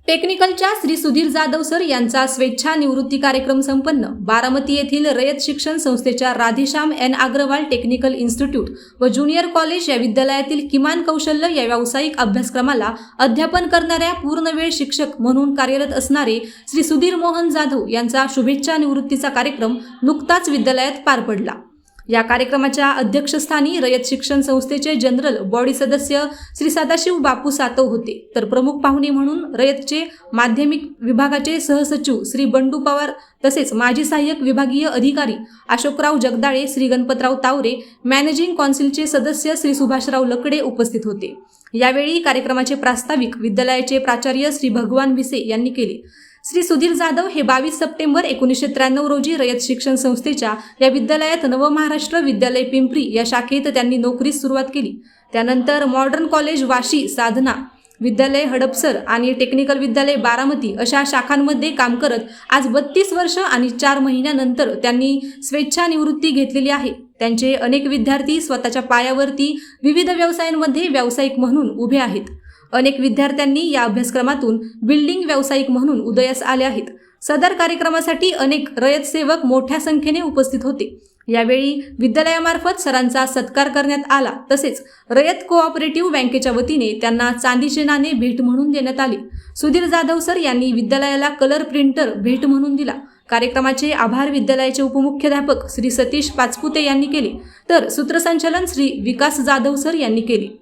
टेक्निकलच्या Shri Sudhir Jadhav sir यांचा स्वेच्छा निवृत्ती कार्यक्रम संपन्न। बारामती येथील रयत शिक्षण संस्थेच्या Radheshyam N Agarwal technical institute व ज्युनियर कॉलेज या विद्यालयातील किमान कौशल्य या व्यावसायिक अभ्यासक्रमाला अध्यापन करणाऱ्या पूर्णवेळ शिक्षक म्हणून कार्यरत असणारे श्री सुधीर मोहन जाधव यांचा शुभेच्छा निवृत्तीचा कार्यक्रम नुकताच विद्यालयात पार पडला। या कार्यक्रमाच्या अध्यक्षस्थानी रयत शिक्षण संस्थेचे जनरल बॉडी सदस्य श्री सदाशिव बापू सातव होते, तर प्रमुख पाहुणे म्हणून रयतचे माध्यमिक विभागाचे सहसचिव श्री बंडू पवार तसेच माजी सहाय्यक विभागीय अधिकारी अशोकराव जगदाळे, श्री गणपतराव तावरे, मॅनेजिंग काउन्सिलचे सदस्य श्री सुभाषराव लकडे उपस्थित होते। यावेळी कार्यक्रमाचे प्रास्ताविक विद्यालयाचे प्राचार्य श्री भगवान भिसे यांनी केले। श्री सुधीर जाधव हे 22 सप्टेंबर 1993 रोजी रयत शिक्षण संस्थेच्या या विद्यालयात नवमहाराष्ट्र विद्यालय पिंपरी या शाखेत त्यांनी नोकरीस सुरुवात केली। त्यानंतर मॉडर्न कॉलेज वाशी, साधना विद्यालय हडपसर आणि टेक्निकल विद्यालय बारामती अशा शाखांमध्ये काम करत आज 32 वर्ष आणि 4 महिन्यानंतर त्यांनी स्वेच्छा निवृत्ती घेतलेली आहे। त्यांचे अनेक विद्यार्थी स्वतःच्या पायावरती विविध व्यवसायांमध्ये व्यावसायिक म्हणून उभे आहेत। अनेक विद्यार्थ्यांनी या अभ्यासक्रमातून बिल्डिंग व्यावसायिक म्हणून उदयास आले आहेत। सदर कार्यक्रमासाठी अनेक रयत सेवक मोठ्या संख्येने उपस्थित होते। यावेळी विद्यालयामार्फत सरांचा सत्कार करण्यात आला, तसेच रयत कोऑपरेटिव्ह बँकेच्या वतीने त्यांना चांदीचे नाणे भेट म्हणून देण्यात आले। सुधीर जाधव सर यांनी विद्यालयाला कलर प्रिंटर भेट म्हणून दिला। कार्यक्रमाचे आभार विद्यालयाचे उपमुख्याध्यापक श्री सतीश पाचपुते यांनी केले, तर सूत्रसंचालन श्री विकास जाधव सर यांनी केले।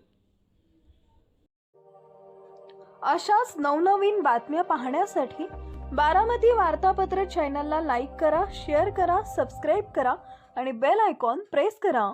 अशाच नवनवीन बातम्या पाहण्यासाठी बारामती वार्तापत्र चॅनलला लाईक करा, शेअर करा, सबस्क्राईब करा आणि बेल आयकॉन प्रेस करा।